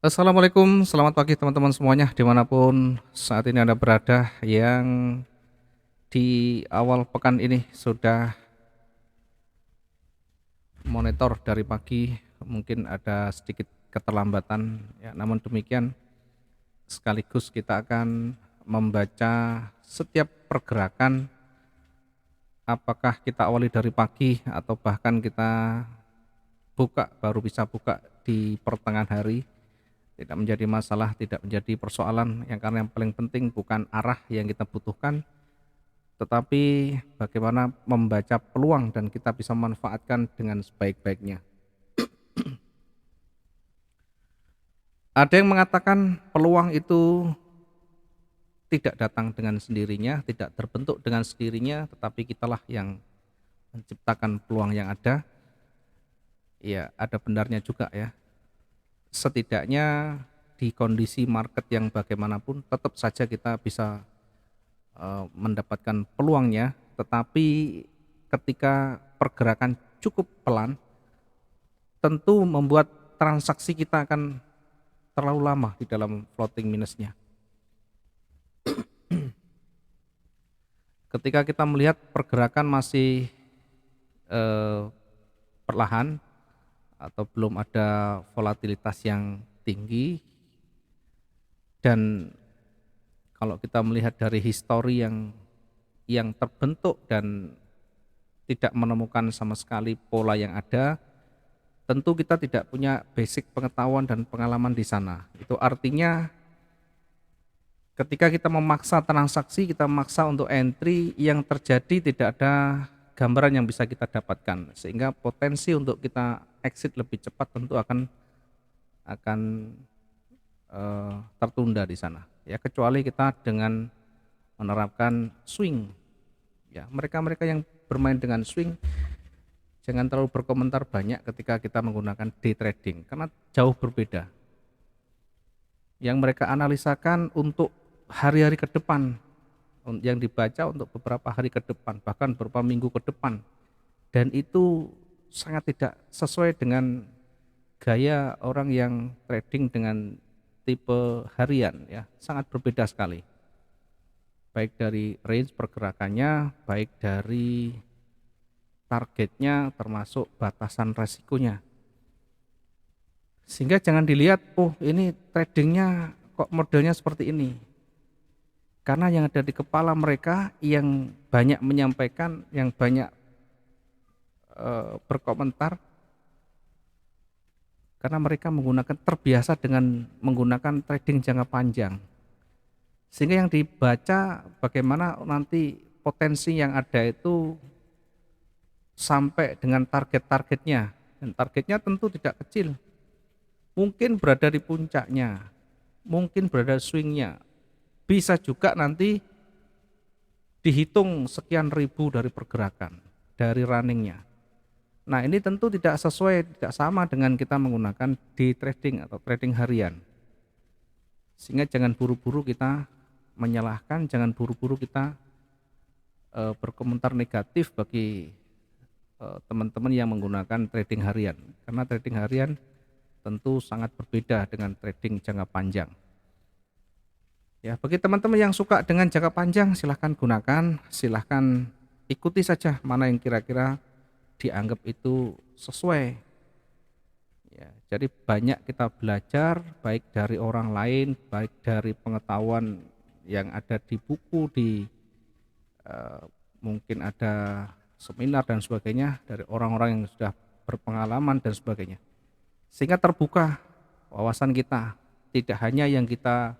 Assalamualaikum, selamat pagi teman-teman semuanya dimanapun saat ini Anda berada yang di awal pekan ini sudah monitor dari pagi mungkin ada sedikit keterlambatan ya, namun demikian sekaligus kita akan membaca setiap pergerakan apakah kita awali dari pagi atau bahkan kita baru bisa buka di pertengahan hari. Tidak menjadi masalah, tidak menjadi persoalan, karena yang paling penting bukan arah yang kita butuhkan, tetapi bagaimana membaca peluang dan kita bisa memanfaatkan dengan sebaik-baiknya. Ada yang mengatakan peluang itu tidak datang dengan sendirinya, tidak terbentuk dengan sendirinya, tetapi kitalah yang menciptakan peluang yang ada. Ya, ada benarnya juga ya. Setidaknya di kondisi market yang bagaimanapun tetap saja kita bisa mendapatkan peluangnya, tetapi ketika pergerakan cukup pelan, tentu membuat transaksi kita akan terlalu lama di dalam floating minusnya. Ketika kita melihat pergerakan masih perlahan atau belum ada volatilitas yang tinggi, dan kalau kita melihat dari histori yang terbentuk dan tidak menemukan sama sekali pola yang ada, tentu kita tidak punya basic pengetahuan dan pengalaman di sana. Itu artinya ketika kita memaksa transaksi, kita memaksa untuk entry, yang terjadi tidak ada gambaran yang bisa kita dapatkan, sehingga potensi untuk kita exit lebih cepat tentu akan tertunda di sana. Ya, kecuali kita dengan menerapkan swing. Ya, mereka-mereka yang bermain dengan swing jangan terlalu berkomentar banyak ketika kita menggunakan day trading karena jauh berbeda. Yang mereka analisakan untuk hari-hari ke depan, yang dibaca untuk beberapa hari ke depan, bahkan beberapa minggu ke depan, dan itu sangat tidak sesuai dengan gaya orang yang trading dengan tipe harian ya, sangat berbeda sekali, baik dari range pergerakannya, baik dari targetnya, termasuk batasan resikonya. Sehingga jangan dilihat, oh ini tradingnya kok modelnya seperti ini. Karena yang ada di kepala mereka yang banyak menyampaikan, yang banyak berkomentar, karena mereka terbiasa dengan menggunakan trading jangka panjang. Sehingga yang dibaca bagaimana nanti potensi yang ada itu sampai dengan target-targetnya. Dan targetnya tentu tidak kecil. Mungkin berada di puncaknya, mungkin berada di swingnya, bisa juga nanti dihitung sekian ribu dari pergerakan, dari runningnya. Nah ini tentu tidak sesuai, tidak sama dengan kita menggunakan day trading atau trading harian. Sehingga jangan buru-buru kita menyalahkan, jangan buru-buru kita berkomentar negatif bagi teman-teman yang menggunakan trading harian. Karena trading harian tentu sangat berbeda dengan trading jangka panjang. Ya, bagi teman-teman yang suka dengan jangka panjang, silahkan gunakan, silahkan ikuti saja mana yang kira-kira dianggap itu sesuai. Ya, jadi banyak kita belajar, baik dari orang lain, baik dari pengetahuan yang ada di buku, eh, mungkin ada seminar dan sebagainya dari orang-orang yang sudah berpengalaman dan sebagainya. Sehingga terbuka wawasan kita, tidak hanya yang kita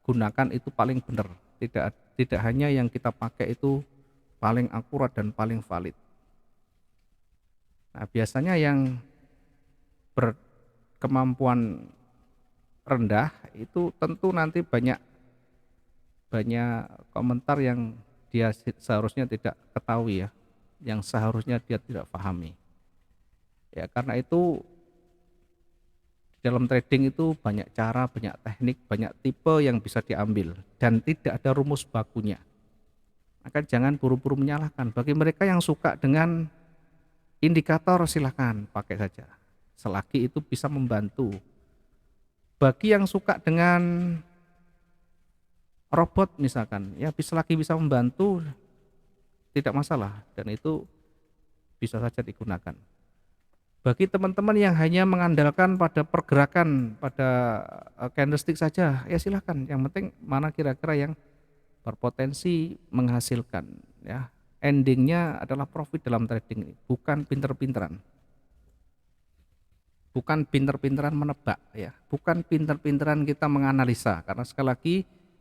gunakan itu paling benar, tidak hanya yang kita pakai itu paling akurat dan paling valid. Nah, biasanya yang berkemampuan rendah itu tentu nanti banyak banyak komentar yang dia seharusnya tidak ketahui ya, yang seharusnya dia tidak pahami. Ya, karena itu dalam trading itu banyak cara, banyak teknik, banyak tipe yang bisa diambil dan tidak ada rumus bakunya. Maka jangan buru-buru menyalahkan. Bagi mereka yang suka dengan indikator silahkan pakai saja. Selagi itu bisa membantu Bagi yang suka dengan robot misalkan, ya bisa membantu, tidak masalah, dan itu bisa saja digunakan. Bagi teman-teman yang hanya mengandalkan pada pergerakan, pada candlestick saja, ya silahkan. Yang penting mana kira-kira yang berpotensi menghasilkan, ya. Endingnya adalah profit dalam trading ini, bukan pinter-pinteran. Bukan pinter-pinteran menebak, ya. Bukan pinter-pinteran kita menganalisa, karena sekali lagi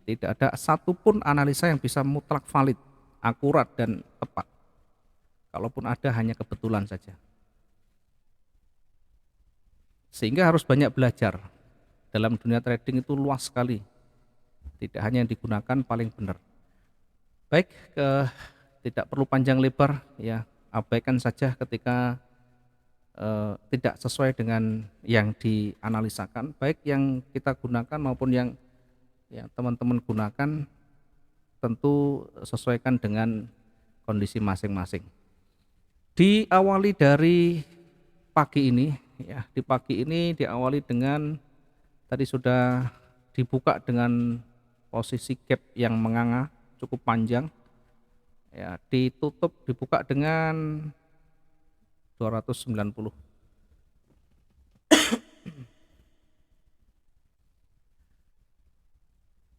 tidak ada satupun analisa yang bisa mutlak valid, akurat dan tepat. Kalaupun ada hanya kebetulan saja. Sehingga harus banyak belajar. Dalam dunia trading itu luas sekali. Tidak hanya yang digunakan paling benar. Baik, tidak perlu panjang lebar, ya. Abaikan saja ketika tidak sesuai dengan yang dianalisakan, baik yang kita gunakan maupun yang teman-teman gunakan, tentu sesuaikan dengan kondisi masing-masing. Diawali dari pagi ini, ya, di pagi ini diawali dengan tadi sudah dibuka dengan posisi gap yang menganga cukup panjang, ya, dibuka dengan 290.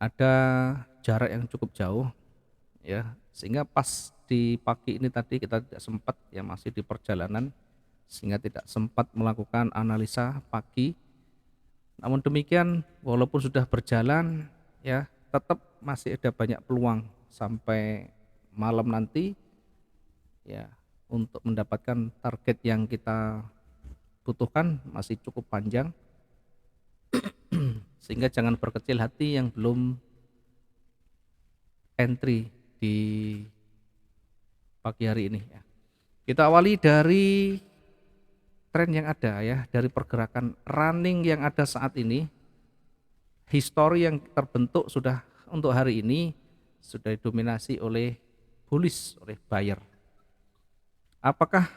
Ada jarak yang cukup jauh, ya, sehingga pas di pagi ini tadi kita tidak sempat, ya, masih di perjalanan sehingga tidak sempat melakukan analisa pagi. Namun demikian, walaupun sudah berjalan, ya, tetap masih ada banyak peluang sampai malam nanti, ya, untuk mendapatkan target yang kita butuhkan masih cukup panjang. Sehingga jangan berkecil hati yang belum entry di pagi hari ini, ya. Kita awali dari tren yang ada, ya, dari pergerakan running yang ada saat ini. Histori yang terbentuk sudah untuk hari ini sudah didominasi oleh bullish, oleh buyer. Apakah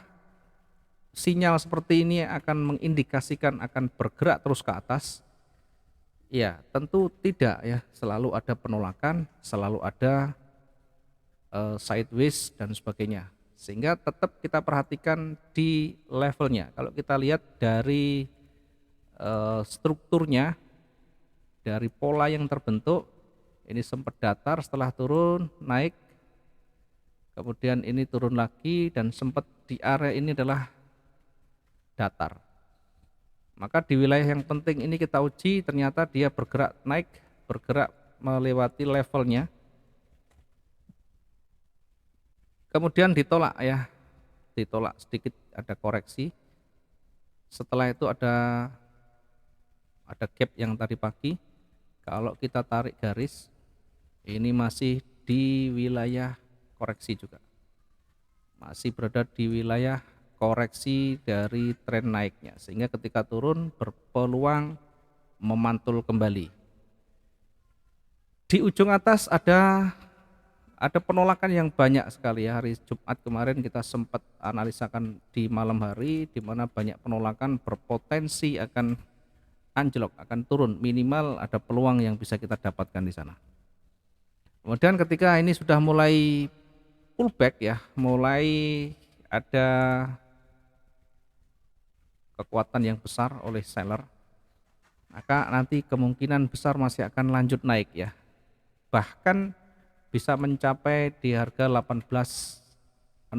sinyal seperti ini akan mengindikasikan akan bergerak terus ke atas? Ya, tentu tidak, ya. Selalu ada penolakan, selalu ada sideways dan sebagainya. Sehingga tetap kita perhatikan di levelnya. Kalau kita lihat dari strukturnya, dari pola yang terbentuk, ini sempat datar, setelah turun naik, kemudian ini turun lagi, dan sempat di area ini adalah datar. Maka di wilayah yang penting ini kita uji, ternyata dia bergerak naik, bergerak melewati levelnya, kemudian ditolak, ya, ditolak sedikit, ada koreksi. Setelah itu ada gap yang tadi pagi. Kalau kita tarik garis, ini masih di wilayah koreksi juga, masih berada di wilayah koreksi dari tren naiknya, sehingga ketika turun berpeluang memantul kembali. Di ujung atas ada penolakan yang banyak sekali, ya. Hari Jumat kemarin kita sempat analisakan di malam hari, di mana banyak penolakan berpotensi akan anjlok, akan turun, minimal ada peluang yang bisa kita dapatkan di sana. Kemudian ketika ini sudah mulai pullback, ya, mulai ada kekuatan yang besar oleh seller, maka nanti kemungkinan besar masih akan lanjut naik, ya. Bahkan bisa mencapai di harga 1869.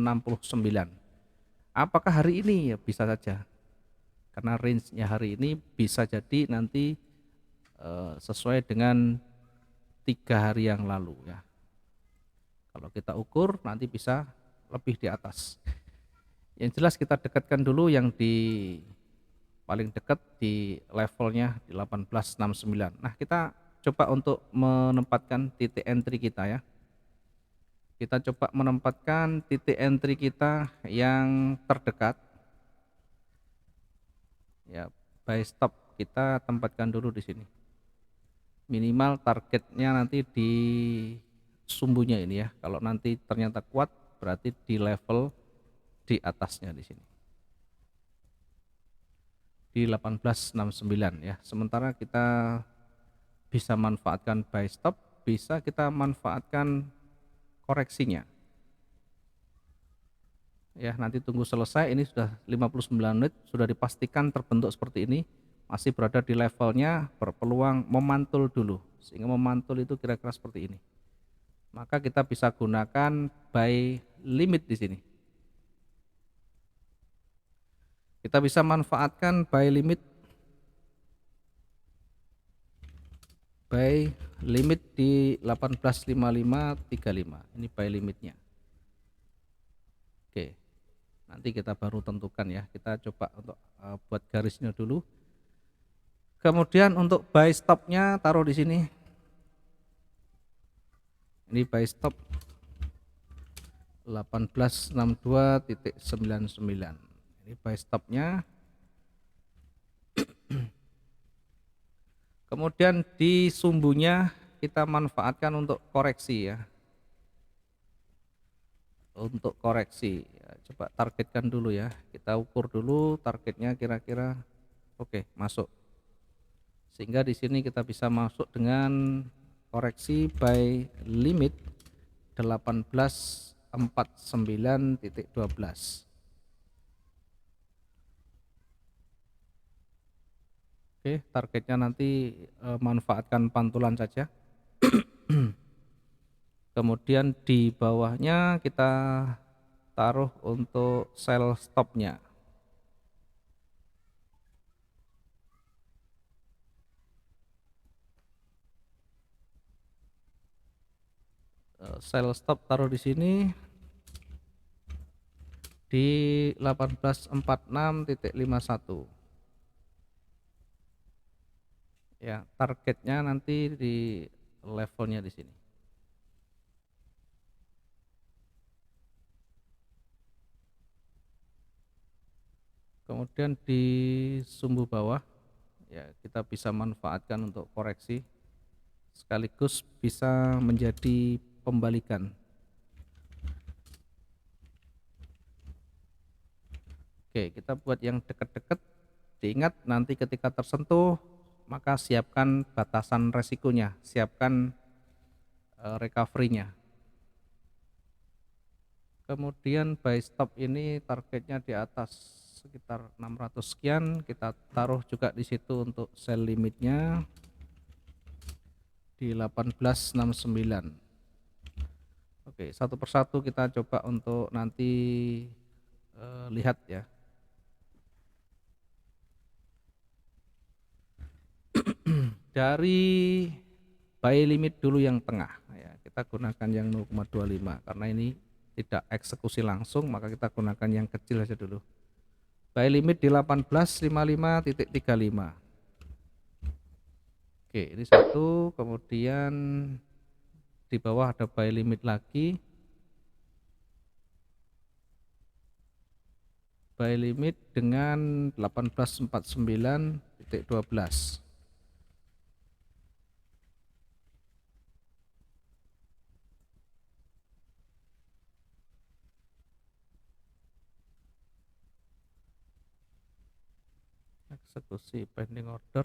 Apakah hari ini? Ya bisa saja. Karena range-nya hari ini bisa jadi nanti sesuai dengan 3 hari yang lalu, ya. Kalau kita ukur nanti bisa lebih di atas. Yang jelas kita dekatkan dulu yang di paling dekat di levelnya di 1869. Nah, kita coba untuk menempatkan titik entry kita, ya. Kita coba menempatkan titik entry kita yang terdekat, ya. Buy stop kita tempatkan dulu di sini. Minimal targetnya nanti di sumbunya ini, ya. Kalau nanti ternyata kuat, berarti di level di atasnya di sini. di 1869 ya. Sementara kita bisa manfaatkan buy stop, bisa kita manfaatkan koreksinya. Ya, nanti tunggu selesai, ini sudah 59 menit, sudah dipastikan terbentuk seperti ini, masih berada di levelnya, berpeluang memantul dulu, sehingga memantul itu kira-kira seperti ini. Maka kita bisa gunakan buy limit di sini. Kita bisa manfaatkan buy limit di 1855.35, ini buy limitnya. Oke, nanti kita baru tentukan ya, kita coba untuk buat garisnya dulu. Kemudian untuk buy stopnya taruh di sini. Ini buy stop 1862.99. Ini buy stopnya. Kemudian di sumbunya kita manfaatkan untuk koreksi ya. Untuk koreksi, ya, coba targetkan dulu ya. Kita ukur dulu targetnya kira-kira oke, masuk. Sehingga di sini kita bisa masuk dengan koreksi buy limit 1849.12. Oke, targetnya nanti manfaatkan pantulan saja. Kemudian di bawahnya kita taruh untuk sell stopnya. Sell stop taruh di sini di 1846.51. Ya, targetnya nanti di levelnya di sini. Kemudian di sumbu bawah ya kita bisa manfaatkan untuk koreksi, sekaligus bisa menjadi pembalikan. Oke, kita buat yang dekat-dekat. Diingat nanti ketika tersentuh maka siapkan batasan resikonya, siapkan recovery-nya. Kemudian buy stop ini targetnya di atas sekitar 600 sekian, kita taruh juga di situ untuk sell limitnya di 1869. Oke, satu persatu kita coba untuk nanti lihat ya. Dari buy limit dulu yang tengah ya, kita gunakan yang 0,25 karena ini tidak eksekusi langsung, maka kita gunakan yang kecil saja dulu. Buy limit di 1855.35. Oke, ini satu, kemudian di bawah ada buy limit lagi. Buy limit dengan 1849.12. Eksekusi pending order,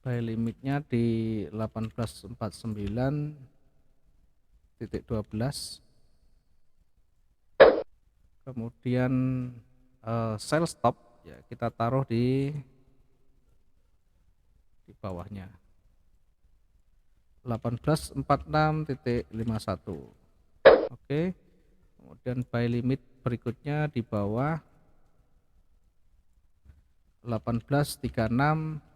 buy limitnya di 1849.12. Kemudian sell stop ya kita taruh di bawahnya 1846.51. Oke, kemudian buy limit berikutnya di bawah 1836.38.20.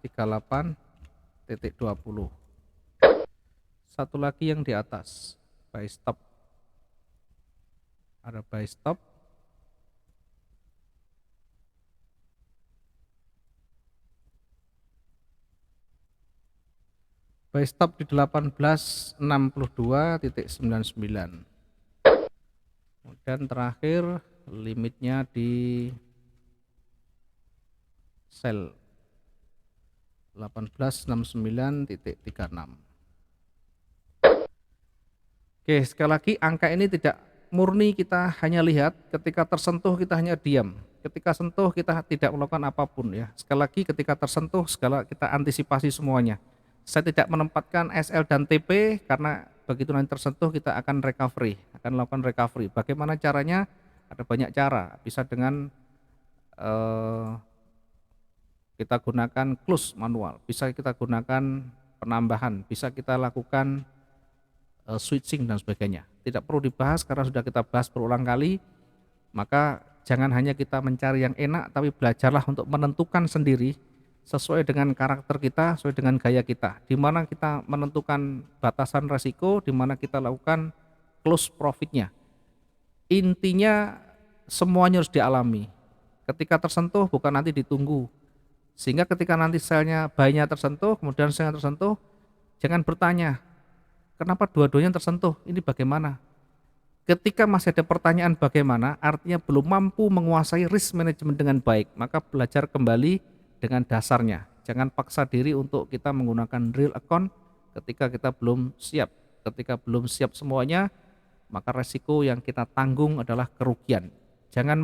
Satu lagi yang di atas buy stop, ada buy stop di 1862.99. Kemudian terakhir limitnya di sell 1869.36. Oke, sekali lagi angka ini tidak murni kita hanya lihat, ketika tersentuh kita hanya diam. ketika sentuh kita tidak melakukan apapun ya. Sekali lagi ketika tersentuh segala kita antisipasi semuanya. Saya tidak menempatkan SL dan TP karena begitu nanti tersentuh kita akan recovery, akan melakukan recovery. Bagaimana caranya? Ada banyak cara, bisa dengan eee, kita gunakan close manual, bisa kita gunakan penambahan, bisa kita lakukan switching dan sebagainya. Tidak perlu dibahas karena sudah kita bahas berulang kali, maka jangan hanya kita mencari yang enak, tapi belajarlah untuk menentukan sendiri sesuai dengan karakter kita, sesuai dengan gaya kita. Di mana kita menentukan batasan resiko, di mana kita lakukan close profitnya. Intinya semuanya harus dialami. Ketika tersentuh bukan nanti ditunggu. Sehingga ketika nanti selnya buy-nya tersentuh, kemudian selnya tersentuh, jangan bertanya, kenapa dua-duanya tersentuh? Ini bagaimana? Ketika masih ada pertanyaan bagaimana, artinya belum mampu menguasai risk management dengan baik, maka belajar kembali dengan dasarnya. Jangan paksa diri untuk kita menggunakan real account ketika kita belum siap. Ketika belum siap semuanya, maka resiko yang kita tanggung adalah kerugian. Jangan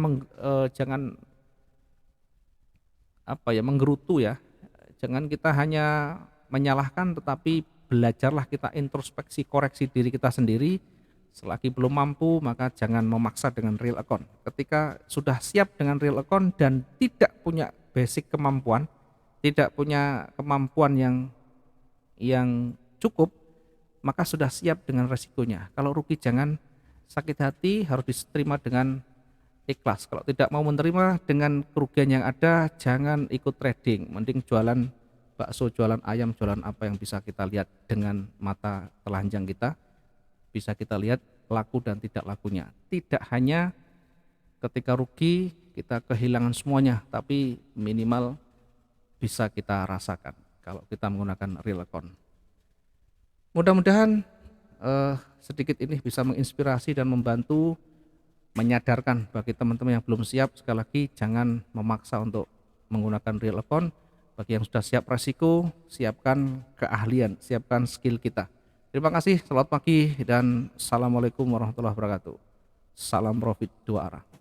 menggerutu ya. Jangan kita hanya menyalahkan, tetapi belajarlah kita introspeksi, koreksi diri kita sendiri. Selagi belum mampu, maka jangan memaksa dengan real account. Ketika sudah siap dengan real account dan tidak punya basic kemampuan, tidak punya kemampuan yang cukup, maka sudah siap dengan resikonya. Kalau rugi jangan sakit hati, harus diterima dengan ikhlas. Kalau tidak mau menerima dengan kerugian yang ada, jangan ikut trading. Mending jualan bakso, jualan ayam, jualan apa yang bisa kita lihat dengan mata telanjang kita. Bisa kita lihat laku dan tidak lakunya. Tidak hanya ketika rugi kita kehilangan semuanya, tapi minimal bisa kita rasakan kalau kita menggunakan real account. Mudah-mudahan sedikit ini bisa menginspirasi dan membantu menyadarkan bagi teman-teman yang belum siap. Sekali lagi jangan memaksa untuk menggunakan real account. Bagi yang sudah siap resiko, siapkan keahlian, siapkan skill kita. Terima kasih, selamat pagi dan assalamualaikum warahmatullahi wabarakatuh. Salam profit dua arah.